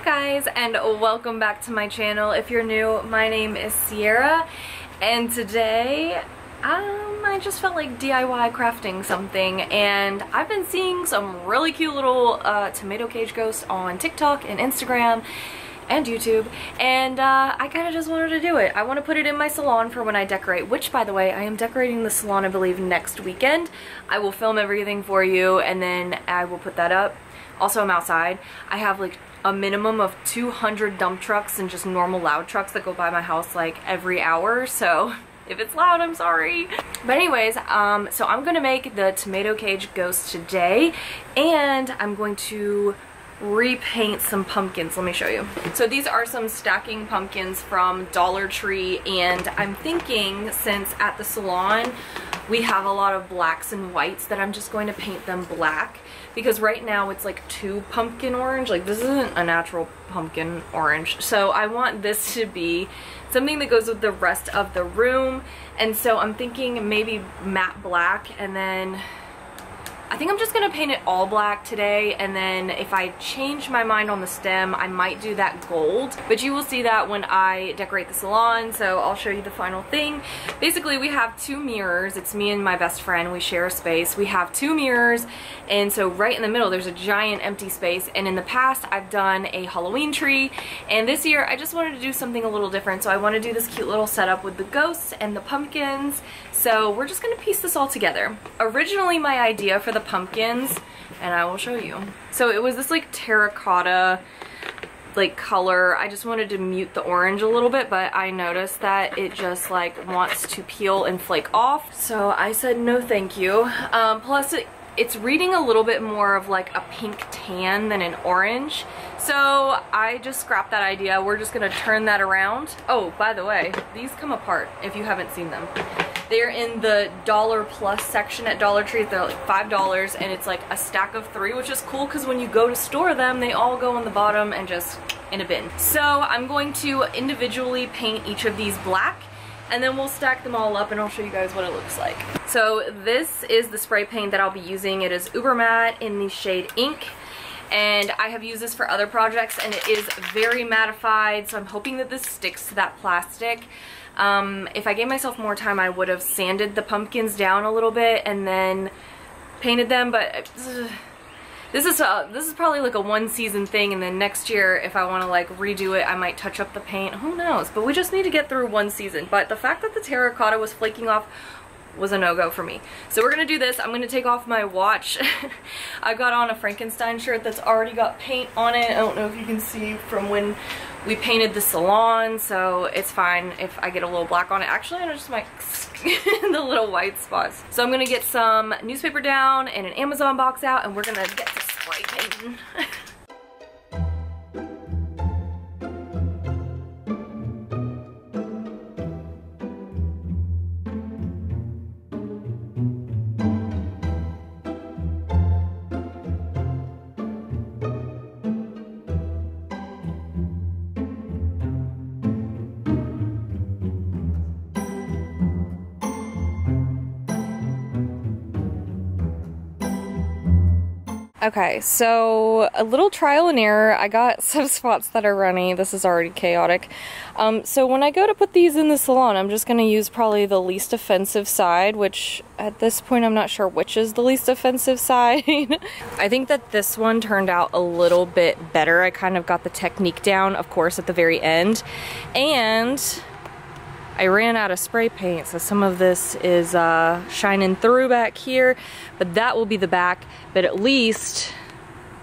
guys, and welcome back to my channel. If you're new, my name is Sierra, and today I just felt like DIY crafting something, and I've been seeing some really cute little tomato cage ghosts on TikTok and Instagram and YouTube, and I kind of just wanted to do it. I want to put it in my salon for when I decorate, which, by the way, I am decorating the salon, I believe, next weekend. I will film everything for you, and then I will put that up. Also, I'm outside. I have like a minimum of 200 dump trucks and just normal loud trucks that go by my house like every hour, so if it's loud, I'm sorry. But anyways, so I'm gonna make the tomato cage ghost today, and I'm going to repaint some pumpkins. Let me show you. So these are some stacking pumpkins from Dollar Tree, and I'm thinking, since at the salon we have a lot of blacks and whites, that I'm just going to paint them black, because right now it's like too pumpkin orange. Like, this isn't a natural pumpkin orange, so I want this to be something that goes with the rest of the room. And so I'm thinking maybe matte black, and then I think I'm just gonna paint it all black today, and then if I change my mind on the stem, I might do that gold, but you will see that when I decorate the salon, so I'll show you the final thing. Basically, we have two mirrors. It's me and my best friend. We share a space. We have two mirrors, and so right in the middle there's a giant empty space, and in the past I've done a Halloween tree, and this year I just wanted to do something a little different, so I want to do this cute little setup with the ghosts and the pumpkins. So we're just gonna piece this all together. Originally, my idea for the pumpkins, and I will show you. So it was this like terracotta like color. I just wanted to mute the orange a little bit, but I noticed that it just like wants to peel and flake off. So I said no thank you. Plus it's reading a little bit more of like a pink tan than an orange. So I just scrapped that idea. We're just gonna turn that around. Oh, by the way, these come apart if you haven't seen them. They're in the $+ section at Dollar Tree. They're like $5, and it's like a stack of 3, which is cool because when you go to store them, they all go on the bottom and just in a bin. So I'm going to individually paint each of these black, and then we'll stack them all up and I'll show you guys what it looks like. So this is the spray paint that I'll be using. It is Uber Matte in the shade Ink, and I have used this for other projects, and it is very mattified, so I'm hoping that this sticks to that plastic. If I gave myself more time, I would have sanded the pumpkins down a little bit and then painted them, but this is probably like a one-season thing, and then next year, if I want to like redo it, I might touch up the paint. Who knows? But we just need to get through one season. But the fact that the terracotta was flaking off was a no-go for me. So we're gonna do this. I'm gonna take off my watch. I got on a Frankenstein shirt that's already got paint on it. I don't know if you can see from when we painted the salon, so it's fine if I get a little black on it. Actually, I just might the little white spots. So I'm gonna get some newspaper down and an Amazon box out, and we're gonna get to spray painting. Okay, so a little trial and error. I got some spots that are runny. This is already chaotic. So when I go to put these in the salon, I'm just going to use probably the least offensive side, which at this point I'm not sure which is the least offensive side. I think that this one turned out a little bit better. I kind of got the technique down, of course, at the very end. And I ran out of spray paint, so some of this is shining through back here, but that will be the back. But at least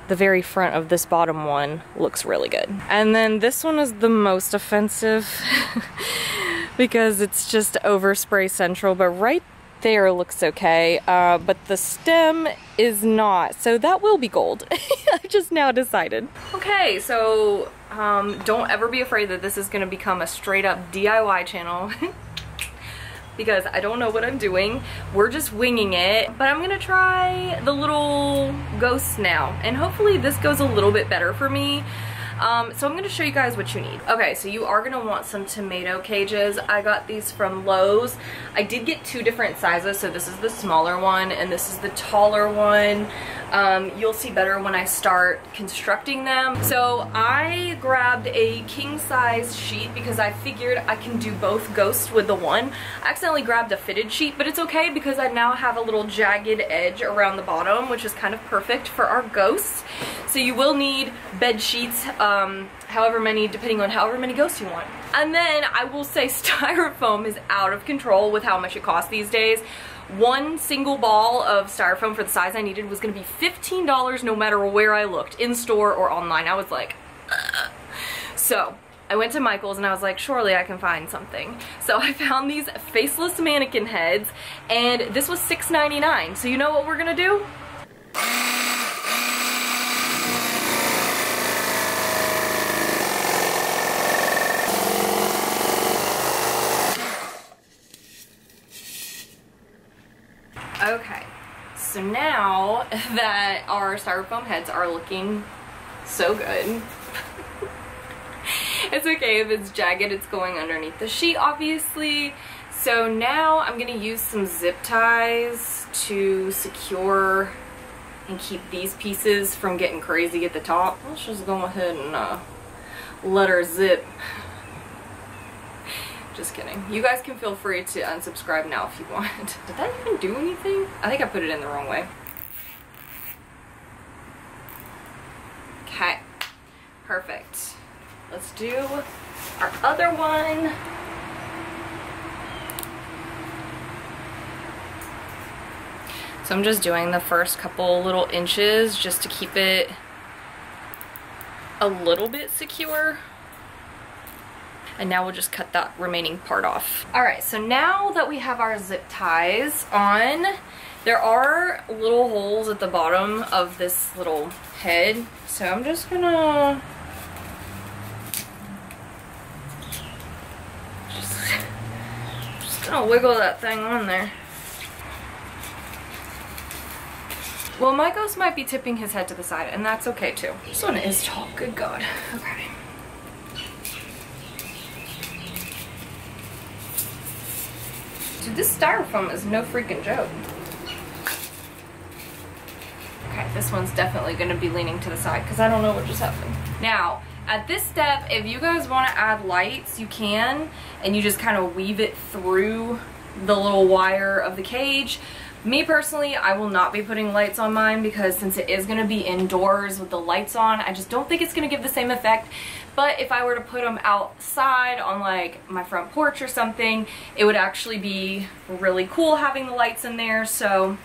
the very front of this bottom one looks really good. And then this one is the most offensive because it's just overspray central, but right there looks okay, but the stem is not, so that will be gold. I just now decided. Okay, so don't ever be afraid that this is going to become a straight up DIY channel because I don't know what I'm doing. We're just winging it, but I'm gonna try the little ghosts now, and hopefully this goes a little bit better for me. So I'm going to show you guys what you need. Okay, so you are going to want some tomato cages. I got these from Lowe's. I did get 2 different sizes, so this is the smaller one and this is the taller one. You'll see better when I start constructing them. So I grabbed a king size sheet because I figured I can do both ghosts with the one. I accidentally grabbed a fitted sheet, but it's okay because I now have a little jagged edge around the bottom, which is kind of perfect for our ghosts. So you will need bed sheets, however many, depending on however many ghosts you want. And then I will say styrofoam is out of control with how much it costs these days. One single ball of styrofoam for the size I needed was going to be $15 no matter where I looked, in store or online. I was like, ugh. So I went to Michael's and I was like, surely I can find something. So I found these faceless mannequin heads and this was $6.99. So you know what we're gonna do? Okay, so now that our styrofoam heads are looking so good, it's okay if it's jagged, it's going underneath the sheet obviously. So now I'm gonna use some zip ties to secure and keep these pieces from getting crazy at the top. Let's just go ahead and let her zip. Just kidding. You guys can feel free to unsubscribe now if you want. Did that even do anything? I think I put it in the wrong way. Okay, perfect. Let's do our other one. So I'm just doing the first couple little inches just to keep it a little bit secure. And now we'll just cut that remaining part off. Alright, so now that we have our zip ties on, there are little holes at the bottom of this little head. So I'm just gonna just gonna wiggle that thing on there. Well, my ghost might be tipping his head to the side, and that's okay too. This one is tall, good God. Okay. Dude, this styrofoam is no freaking joke. Okay, this one's definitely gonna be leaning to the side because I don't know what just happened. Now, at this step, if you guys want to add lights, you can, and you just kind of weave it through the little wire of the cage. Me personally, I will not be putting lights on mine because since it is going to be indoors with the lights on, I just don't think it's going to give the same effect. But if I were to put them outside on like my front porch or something, it would actually be really cool having the lights in there. So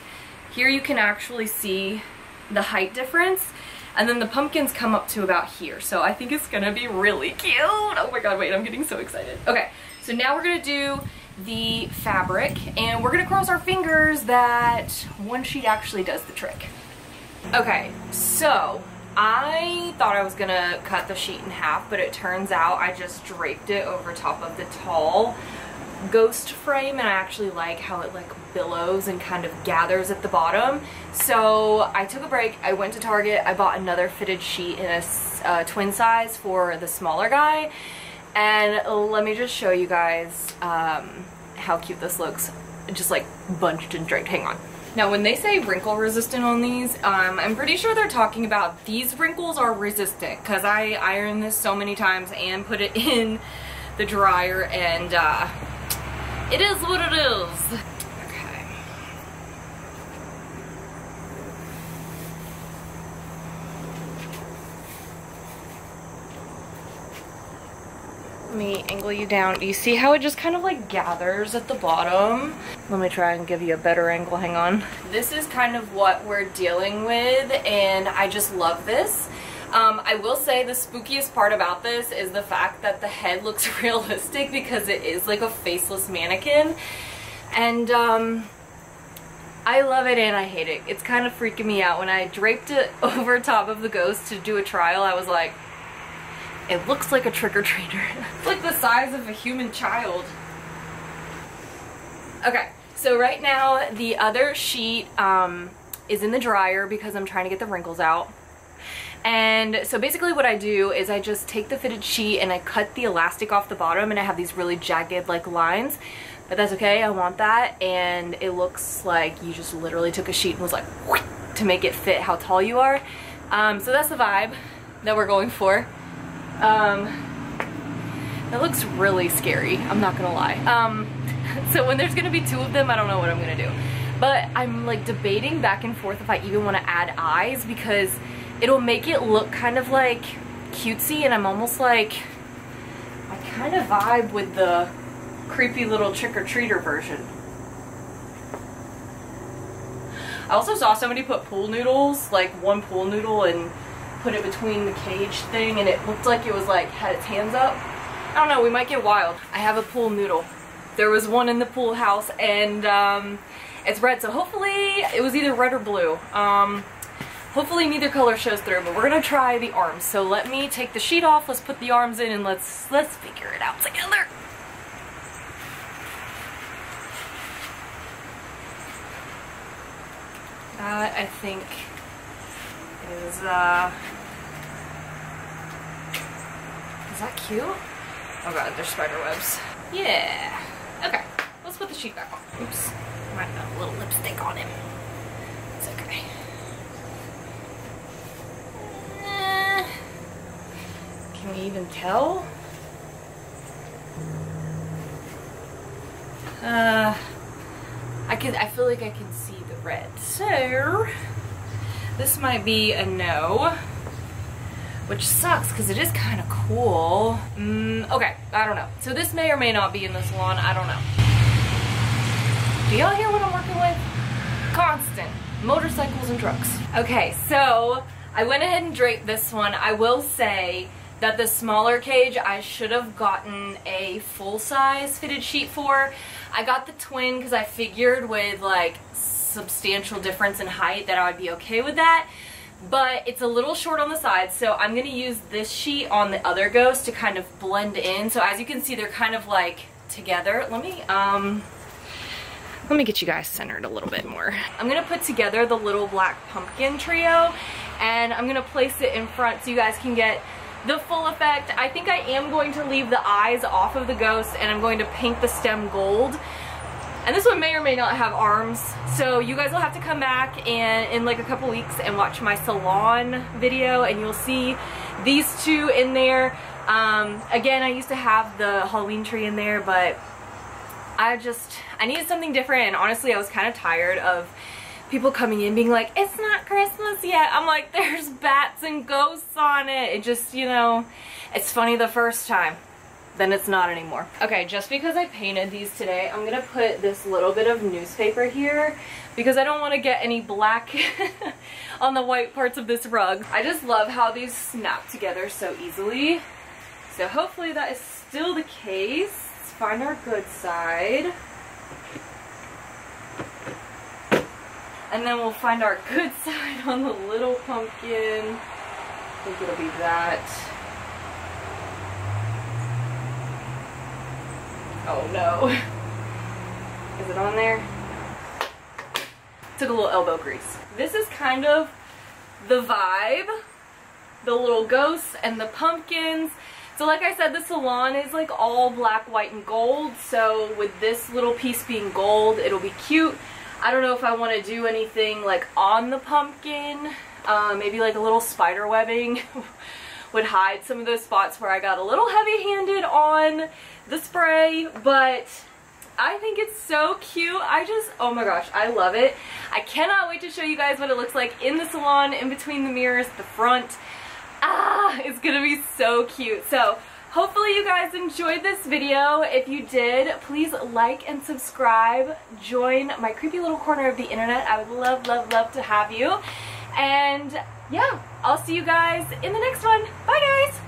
here you can actually see the height difference. And then the pumpkins come up to about here. So I think it's going to be really cute. Oh my God, wait, I'm getting so excited. Okay, so now we're going to do the fabric and we're gonna cross our fingers that one sheet actually does the trick. Okay, so I thought I was gonna cut the sheet in half, but it turns out I just draped it over top of the tall ghost frame, and I actually like how it like billows and kind of gathers at the bottom. So I took a break, I went to Target, I bought another fitted sheet in a twin size for the smaller guy. And let me just show you guys how cute this looks, just like bunched and draped. Hang on. Now when they say wrinkle resistant on these, I'm pretty sure they're talking about these wrinkles are resistant because I ironed this so many times and put it in the dryer, and it is what it is. Let me angle you down. Do you see how it just kind of like gathers at the bottom? Let me try and give you a better angle, hang on. This is kind of what we're dealing with, and I just love this. I will say the spookiest part about this is the fact that the head looks realistic because it is like a faceless mannequin. And I love it and I hate it. It's kind of freaking me out. When I draped it over top of the ghost to do a trial, I was like, it looks like a trick-or-treater. It's like the size of a human child. Okay, so right now the other sheet is in the dryer because I'm trying to get the wrinkles out. And so basically what I do is I just take the fitted sheet and I cut the elastic off the bottom, and I have these really jagged like lines, but that's okay, I want that, and it looks like you just literally took a sheet and was like whoosh, to make it fit how tall you are. So that's the vibe that we're going for. That looks really scary, I'm not gonna lie. So when there's gonna be 2 of them, I don't know what I'm gonna do. But I'm like debating back and forth if I even want to add eyes, because it'll make it look kind of like cutesy, and I'm almost like, I kind of vibe with the creepy little trick-or-treater version. I also saw somebody put pool noodles, like 1 pool noodle, and put it between the cage thing, and it looked like it was like, had its hands up. I don't know, we might get wild. I have a pool noodle. There was one in the pool house, and it's red, so hopefully it was either red or blue. Hopefully neither color shows through, but we're gonna try the arms. So let me take the sheet off, let's put the arms in, and let's figure it out together. That, I think, is that cute? Oh god, there's spider webs. Yeah. Okay, let's put the sheet back on. Oops, might have a little lipstick on him. It's okay. Can we even tell? I feel like I can see the red. So this might be a no, which sucks because it is kind of cool. Okay, I don't know. So this may or may not be in the salon. I don't know. Do y'all hear what I'm working with? Constant motorcycles and trucks. Okay, so I went ahead and draped this one. I will say that the smaller cage I should have gotten a full-size fitted sheet for. I got the twin because I figured with like substantial difference in height that I would be okay with that, but it's a little short on the side, so I'm gonna use this sheet on the other ghost to kind of blend in. So as you can see, they're kind of like together. Let me get you guys centered a little bit more. I'm gonna put together the little black pumpkin trio, and I'm gonna place it in front so you guys can get the full effect. I think I am going to leave the eyes off of the ghost, and I'm going to paint the stem gold. And this one may or may not have arms, so you guys will have to come back and in like a couple weeks and watch my salon video, and you'll see these 2 in there. Again, I used to have the Halloween tree in there, but I needed something different, and honestly I was kind of tired of people coming in being like, it's not Christmas yet. I'm like, there's bats and ghosts on it. It just, you know, it's funny the first time, then it's not anymore. Okay, just because I painted these today, I'm gonna put this little bit of newspaper here because I don't want to get any black on the white parts of this rug. I just love how these snap together so easily. So hopefully that is still the case. Let's find our good side. And then we'll find our good side on the little pumpkin. I think it'll be that. Oh no. Is it on there? Took a little elbow grease. This is kind of the vibe. The little ghosts and the pumpkins. So like I said, the salon is like all black, white, and gold. So with this little piece being gold, it'll be cute. I don't know if I want to do anything like on the pumpkin. Maybe like a little spider webbing would hide some of those spots where I got a little heavy-handed on the spray, but I think it's so cute. Oh my gosh, I love it. I cannot wait to show you guys what it looks like in the salon, in between the mirrors, the front. It's gonna be so cute. So hopefully you guys enjoyed this video. If you did, please like and subscribe. Join my creepy little corner of the internet. I would love, love, love to have you. And yeah, I'll see you guys in the next one. Bye guys!